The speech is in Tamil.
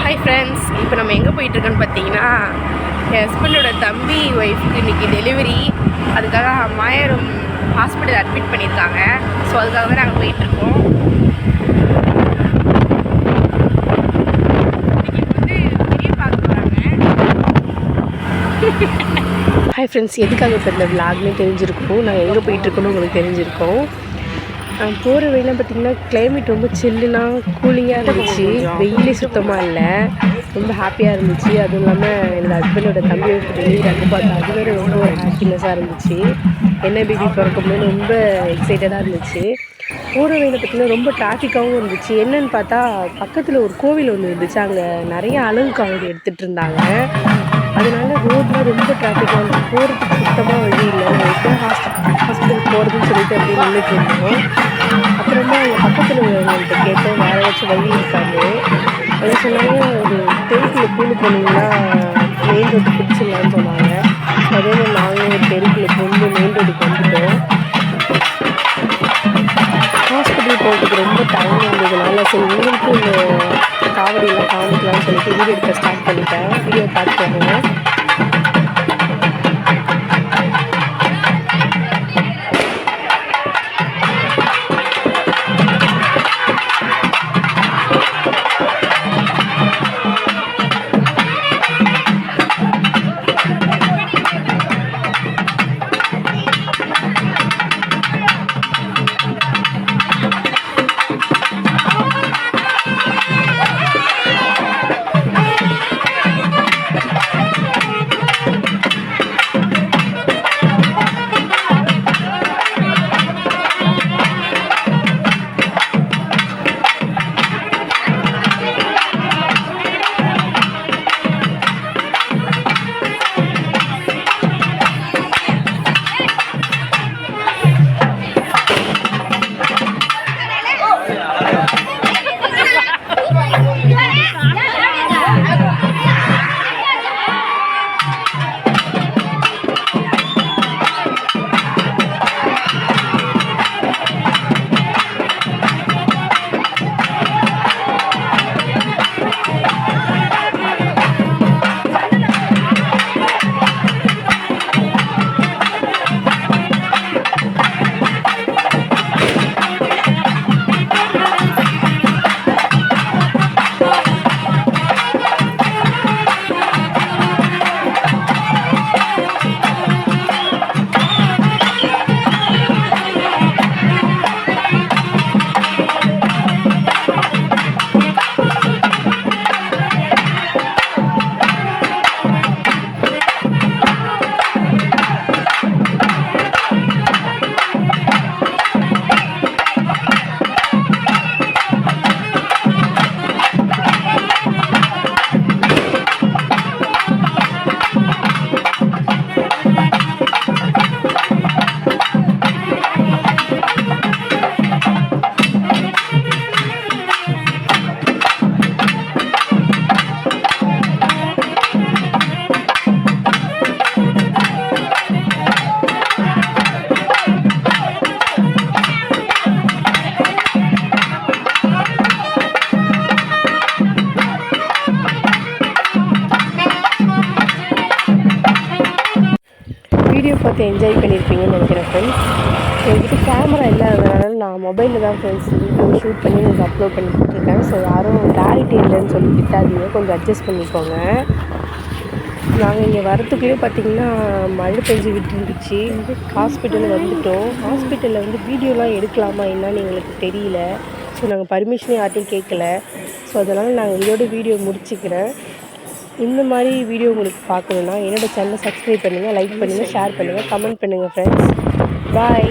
ஹாய் ஃப்ரெண்ட்ஸ், இப்போ நம்ம எங்கே போயிட்டுருக்கோன்னு பார்த்தீங்கன்னா, என் ஹஸ்பண்டோட தம்பி ஒய்ஃப்க்கு இன்றைக்கி டெலிவரி. அதுக்காக மாயரம் ஹாஸ்பிட்டல் அட்மிட் பண்ணியிருக்காங்க. ஸோ அதுக்காக தான் நாங்கள் போயிட்டுருக்கோம். இன்றைக்கி வந்து பெரிய பார்க்க போகிறாங்க. ஹாய் ஃப்ரெண்ட்ஸ், எதுக்காக இப்போ இந்த விளாக்னே தெரிஞ்சிருக்கோம். நாங்கள் எங்கே போயிட்டுருக்கோன்னு உங்களுக்கு தெரிஞ்சிருக்கோம். போகிற வழியெலாம் பார்த்திங்கன்னா கிளைமேட் ரொம்ப சில்லுனா கூலிங்காக இருந்துச்சு. வெயிலே சுத்தமாக இல்லை, ரொம்ப ஹாப்பியாக இருந்துச்சு. அதுவும் இல்லாமல் என்னோடய ஹஸ்பண்டோட தம்பியோட டெலிவரி அங்கே பார்த்தா அது வேறு ரொம்ப ஒரு ஹாப்பினஸ்ஸாக இருந்துச்சு. என்ன பேபி பிறக்கும்போது ரொம்ப எக்ஸைட்டடாக இருந்துச்சு. போகிற வழியில் பார்த்திங்கன்னா ரொம்ப டிராஃபிக்காகவும் இருந்துச்சு. என்னென்னு பார்த்தா பக்கத்தில் ஒரு கோவில் ஒன்று இருந்துச்சு. அங்கே நிறைய அழகு காவடி எடுத்துகிட்டு இருந்தாங்க. அதனால ரோட்டில் ரொம்ப டிராஃபிக்காக இருந்துச்சு. போகிறதுக்கு சுத்தமாக வழி இல்லை. எப்போ ஹாஸ்பிட்டல் போகிறதுன்னு சொல்லிட்டு அப்படியே நின்றுட்டு இருந்தோம். அப்புறமா அங்கே பக்கத்தில் உள்ளவங்கள்ட்ட கேட்டோம், வேறு ஏதாச்சும் வழி இருக்காது. அதை சொன்னாங்க, ஒரு தெருக்குள்ளே பூண்டு போனீங்கன்னா மெயின் ரோடு பிடிச்சிடலான்னு சொன்னாங்க. அதே மாதிரி நாங்களும் ஒரு தெருக்குள்ளே பூண்டு மெயின் ரோடுக்கு வந்துட்டோம். ஹாஸ்பிட்டல் போகிறதுக்கு ரொம்ப டைம் இருந்ததுனால சரி உங்களுக்கு இந்த காவடியெல்லாம் காமிக்கலாம்னு சொல்லிட்டு வீடியோ எடுக்க ஸ்டார்ட் பண்ணிட்டேன். வீடியோ பார்த்துக்கோங்க. வீடியோ பார்த்து என்ஜாய் பண்ணியிருப்பீங்கன்னு நினைக்கிறேன் ஃப்ரெண்ட்ஸ். என்கிட்ட கேமரா இல்லாததுனால நான் மொபைலில் தான் ஃப்ரெண்ட்ஸ் வீடியோ ஷூட் பண்ணி உங்களுக்கு அப்லோட் பண்ணிட்டுருக்கேன். ஸோ யாரும் கிளாரிட்டி இல்லைன்னு சொல்லி திட்டாதீங்க, கொஞ்சம் அட்ஜஸ்ட் பண்ணிக்கோங்க. நாங்கள் இங்கே வரத்துக்குள்ளே பார்த்திங்கன்னா மழை பெஞ்சு விட்டுருந்துச்சு. ஹாஸ்பிட்டலில் வந்துவிட்டோம். ஹாஸ்பிட்டலில் வந்து வீடியோலாம் எடுக்கலாமா என்னன்னு எங்களுக்கு தெரியல. ஸோ நாங்கள் பர்மிஷனே யார்ட்டையும் கேட்கல. ஸோ அதனால் நாங்கள் இதோட வீடியோ முடிச்சுக்கிறேன். இந்த மாதிரி வீடியோ உங்களுக்கு பார்க்கணுன்னா என்னோடய சேனலை சப்ஸ்கிரைப் பண்ணுங்கள், லைக் பண்ணுங்கள், ஷேர் பண்ணுங்கள், கமெண்ட் பண்ணுங்கள் ஃப்ரெண்ட்ஸ். பாய்.